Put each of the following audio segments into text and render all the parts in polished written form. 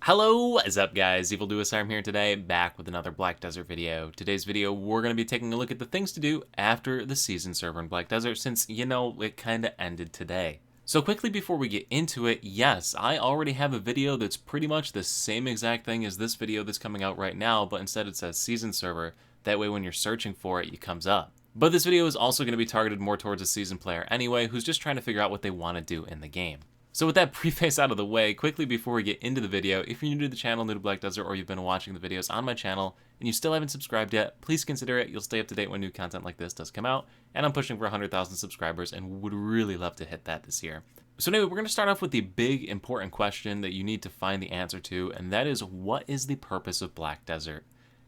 Hello, what's up guys? Evil Duo Arm here today, back with another Black Desert video. Today's video, we're going to be taking a look at the things to do after the season server in Black Desert since, it kind of ended today. So quickly before we get into it, yes, I already have a video that's pretty much the same exact thing as this video that's coming out right now, but instead it says season server. That way when you're searching for it, it comes up. But this video is also going to be targeted more towards a season player anyway, who's just trying to figure out what they want to do in the game. So with that preface out of the way, quickly before we get into the video, if you're new to the channel, new to Black Desert, or you've been watching the videos on my channel, and you still haven't subscribed yet, please consider it. You'll stay up to date when new content like this does come out, and I'm pushing for 100,000 subscribers and would really love to hit that this year. So anyway, we're going to start off with the big important question that you need to find the answer to, and that is, what is the purpose of Black Desert?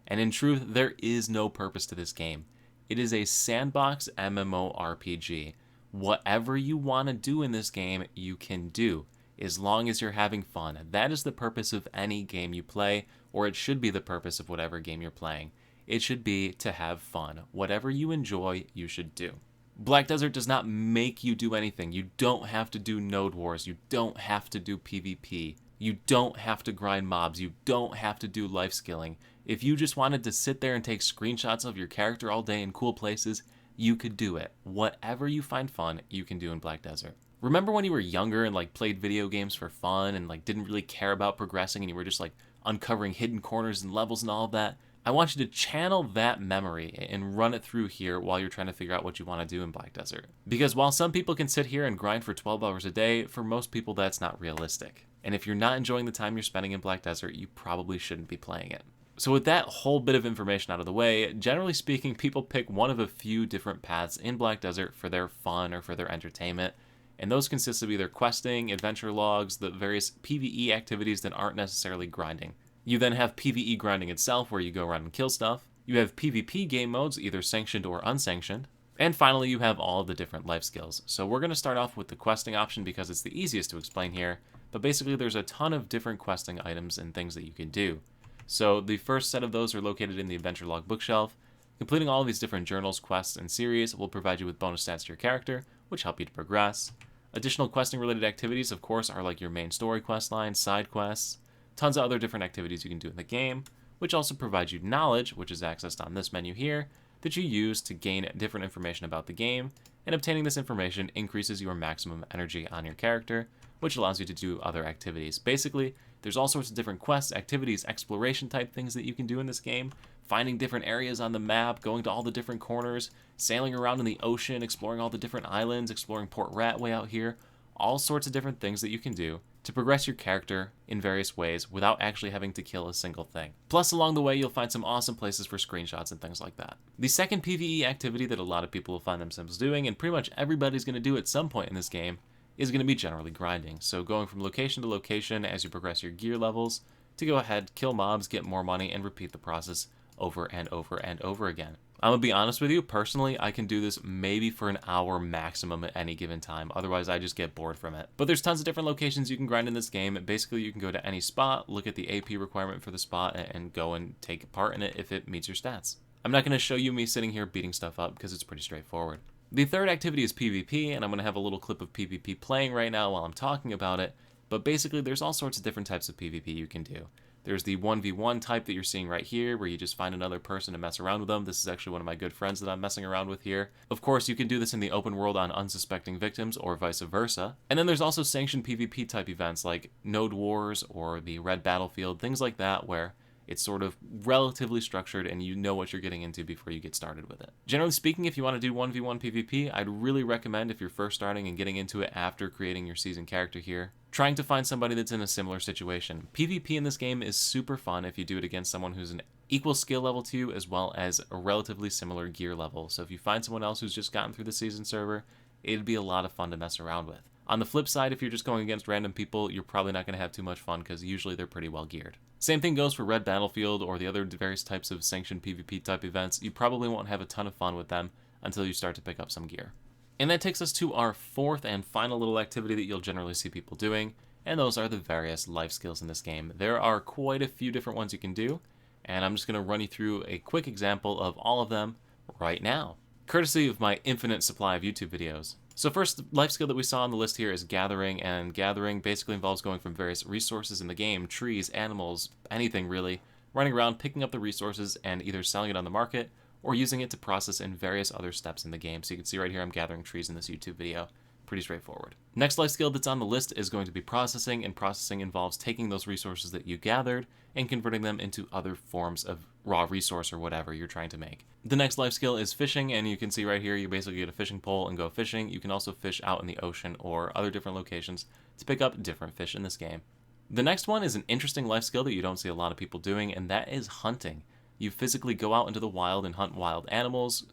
And in truth, there is no purpose to this game. It is a sandbox MMORPG. Whatever you want to do in this game, you can do, as long as you're having fun. That is the purpose of any game you play, or it should be the purpose of whatever game you're playing. It should be to have fun. Whatever you enjoy, you should do. Black Desert does not make you do anything. You don't have to do node wars. You don't have to do PvP. You don't have to grind mobs. You don't have to do life skilling. If you just wanted to sit there and take screenshots of your character all day in cool places, you could do it. Whatever you find fun, you can do in Black Desert. Remember when you were younger and played video games for fun and didn't really care about progressing and you were just uncovering hidden corners and levels and all of that? I want you to channel that memory and run it through here while you're trying to figure out what you want to do in Black Desert. Because while some people can sit here and grind for 12 hours a day, for most people that's not realistic. And if you're not enjoying the time you're spending in Black Desert, you probably shouldn't be playing it. So with that whole bit of information out of the way, generally speaking, people pick one of a few different paths in Black Desert for their fun or for their entertainment, and those consist of either questing, adventure logs, the various PvE activities that aren't necessarily grinding. You then have PvE grinding itself, where you go around and kill stuff. You have PvP game modes, either sanctioned or unsanctioned. And finally, you have all of the different life skills. So we're going to start off with the questing option because it's the easiest to explain here, but basically there's a ton of different questing items and things that you can do. So the first set of those are located in the adventure log bookshelf. Completing all of these different journals, quests, and series will provide you with bonus stats to your character, which help you to progress. Additional questing related activities, of course, are like your main story quest line, side quests, tons of other different activities you can do in the game, which also provide you knowledge, which is accessed on this menu here, that you use to gain different information about the game, and obtaining this information increases your maximum energy on your character, which allows you to do other activities. Basically, there's all sorts of different quests, activities, exploration type things that you can do in this game, finding different areas on the map, going to all the different corners, sailing around in the ocean, exploring all the different islands, exploring Port Ratway out here, all sorts of different things that you can do to progress your character in various ways without actually having to kill a single thing. Plus, along the way, you'll find some awesome places for screenshots and things like that. The second PvE activity that a lot of people will find themselves doing, and pretty much everybody's going to do at some point in this game, is going to be generally grinding. So going from location to location as you progress your gear levels to go ahead, kill mobs, get more money, and repeat the process over and over and over again. I'm going to be honest with you, personally, I can do this maybe for an hour maximum at any given time. Otherwise, I just get bored from it. But there's tons of different locations you can grind in this game. Basically, you can go to any spot, look at the AP requirement for the spot, and go and take part in it if it meets your stats. I'm not going to show you me sitting here beating stuff up because it's pretty straightforward. The third activity is PvP, and I'm going to have a little clip of PvP playing right now while I'm talking about it, but basically there's all sorts of different types of PvP you can do. There's the 1v1 type that you're seeing right here, where you just find another person and mess around with them. This is actually one of my good friends that I'm messing around with here. Of course, you can do this in the open world on unsuspecting victims, or vice versa. And then there's also sanctioned PvP type events like Node Wars or the Red Battlefield, things like that, where it's sort of relatively structured and you know what you're getting into before you get started with it. Generally speaking, if you want to do 1v1 PvP, I'd really recommend, if you're first starting and getting into it after creating your season character here, trying to find somebody that's in a similar situation. PvP in this game is super fun if you do it against someone who's an equal skill level to you as well as a relatively similar gear level. So if you find someone else who's just gotten through the season server, it'd be a lot of fun to mess around with. On the flip side, if you're just going against random people, you're probably not going to have too much fun because usually they're pretty well geared. Same thing goes for Red Battlefield or the other various types of sanctioned PvP type events. You probably won't have a ton of fun with them until you start to pick up some gear. And that takes us to our fourth and final little activity that you'll generally see people doing, and those are the various life skills in this game. There are quite a few different ones you can do, and I'm just going to run you through a quick example of all of them right now, courtesy of my infinite supply of YouTube videos. So first life skill that we saw on the list here is gathering, and gathering basically involves going from various resources in the game, trees, animals, anything really, running around picking up the resources and either selling it on the market or using it to process in various other steps in the game. So you can see right here I'm gathering trees in this YouTube video. Pretty straightforward. Next life skill that's on the list is going to be processing, and processing involves taking those resources that you gathered and converting them into other forms of raw resource or whatever you're trying to make. The next life skill is fishing, and you can see right here you basically get a fishing pole and go fishing. You can also fish out in the ocean or other different locations to pick up different fish in this game. The next one is an interesting life skill that you don't see a lot of people doing, and that is hunting. You physically go out into the wild and hunt wild animals.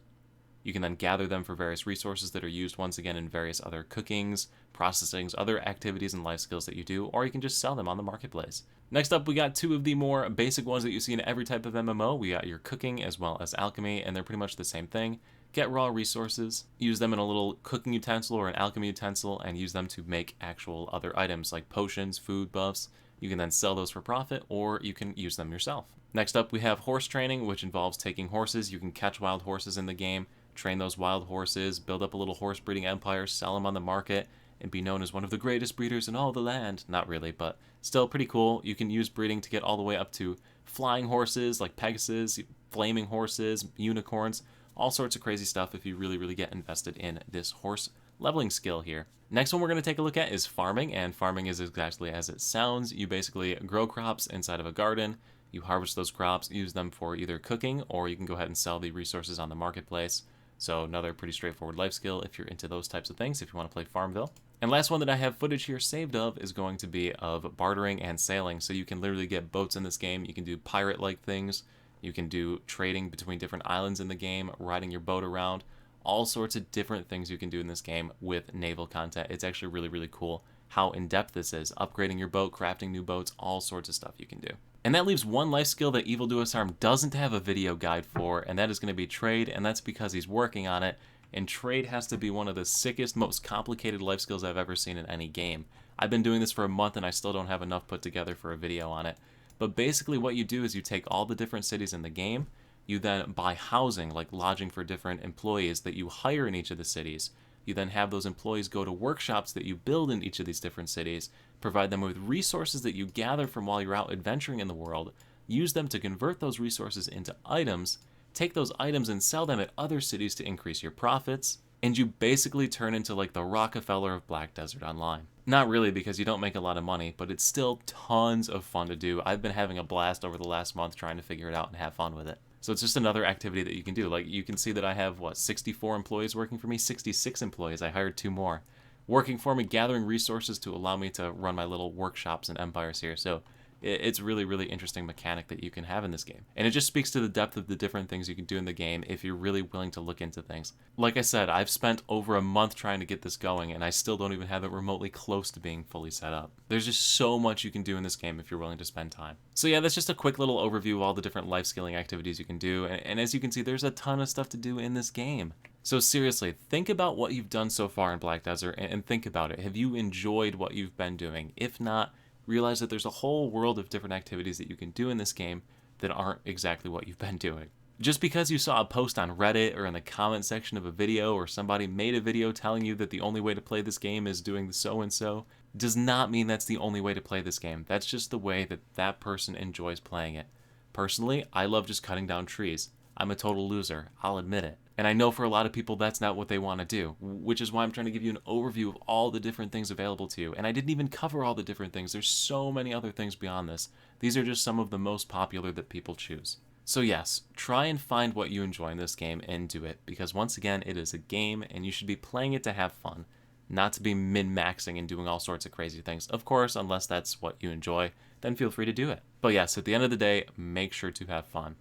You can then gather them for various resources that are used once again in various other cookings, processings, other activities and life skills that you do, or you can just sell them on the marketplace. Next up, we got two of the more basic ones that you see in every type of MMO. We got your cooking as well as alchemy, and they're pretty much the same thing. Get raw resources, use them in a little cooking utensil or an alchemy utensil, and use them to make actual other items like potions, food buffs. You can then sell those for profit, or you can use them yourself. Next up, we have horse training, which involves taking horses. You can catch wild horses in the game, train those wild horses, build up a little horse breeding empire, sell them on the market, and be known as one of the greatest breeders in all the land. Not really, but still pretty cool. You can use breeding to get all the way up to flying horses like Pegasus, flaming horses, unicorns, all sorts of crazy stuff if you really get invested in this horse leveling skill here. Next one we're going to take a look at is farming, and farming is exactly as it sounds. You basically grow crops inside of a garden. You harvest those crops, use them for either cooking, or you can go ahead and sell the resources on the marketplace. So another pretty straightforward life skill if you're into those types of things, if you want to play Farmville. And last one that I have footage here saved of is going to be of bartering and sailing. So you can literally get boats in this game. You can do pirate-like things. You can do trading between different islands in the game, riding your boat around. All sorts of different things you can do in this game with naval content. It's actually really cool how in-depth this is. Upgrading your boat, crafting new boats, all sorts of stuff you can do. And that leaves one life skill that Evil Duos Arm doesn't have a video guide for, and that is going to be trade, and that's because he's working on it. And trade has to be one of the sickest, most complicated life skills I've ever seen in any game. I've been doing this for a month and I still don't have enough put together for a video on it. But basically what you do is you take all the different cities in the game, you then buy housing, like lodging for different employees that you hire in each of the cities. You then have those employees go to workshops that you build in each of these different cities, provide them with resources that you gather from while you're out adventuring in the world, use them to convert those resources into items, take those items and sell them at other cities to increase your profits, and you basically turn into like the Rockefeller of Black Desert Online. Not really, because you don't make a lot of money, but it's still tons of fun to do. I've been having a blast over the last month trying to figure it out and have fun with it. So it's just another activity that you can do. Like, you can see that I have, 64 employees working for me? 66 employees. I hired 2 more. Working for me, gathering resources to allow me to run my little workshops and empires here. So it's really interesting mechanic that you can have in this game. And it just speaks to the depth of the different things you can do in the game if you're really willing to look into things. Like I said, I've spent over a month trying to get this going, and I still don't even have it remotely close to being fully set up. There's just so much you can do in this game if you're willing to spend time. So yeah, that's just a quick little overview of all the different life skilling activities you can do, and as you can see, there's a ton of stuff to do in this game. So seriously, think about what you've done so far in Black Desert, and think about it. Have you enjoyed what you've been doing? If not, realize that there's a whole world of different activities that you can do in this game that aren't exactly what you've been doing. Just because you saw a post on Reddit or in the comment section of a video, or somebody made a video telling you that the only way to play this game is doing the so-and-so, does not mean that's the only way to play this game. That's just the way that that person enjoys playing it. Personally, I love just cutting down trees. I'm a total loser, I'll admit it. And I know for a lot of people that's not what they want to do, which is why I'm trying to give you an overview of all the different things available to you. And I didn't even cover all the different things. There's so many other things beyond this. These are just some of the most popular that people choose. So yes, try and find what you enjoy in this game and do it, because once again, it is a game and you should be playing it to have fun, not to be min-maxing and doing all sorts of crazy things. Of course, unless that's what you enjoy, then feel free to do it. But yes, at the end of the day, make sure to have fun.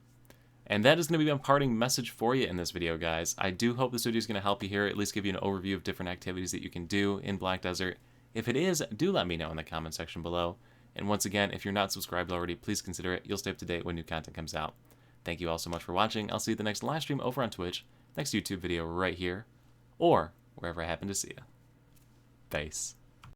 And that is going to be my parting message for you in this video, guys. I do hope this video is going to help you here, at least give you an overview of different activities that you can do in Black Desert. If it is, do let me know in the comment section below. And once again, if you're not subscribed already, please consider it. You'll stay up to date when new content comes out. Thank you all so much for watching. I'll see you at the next live stream over on Twitch, next YouTube video right here, or wherever I happen to see you. Peace.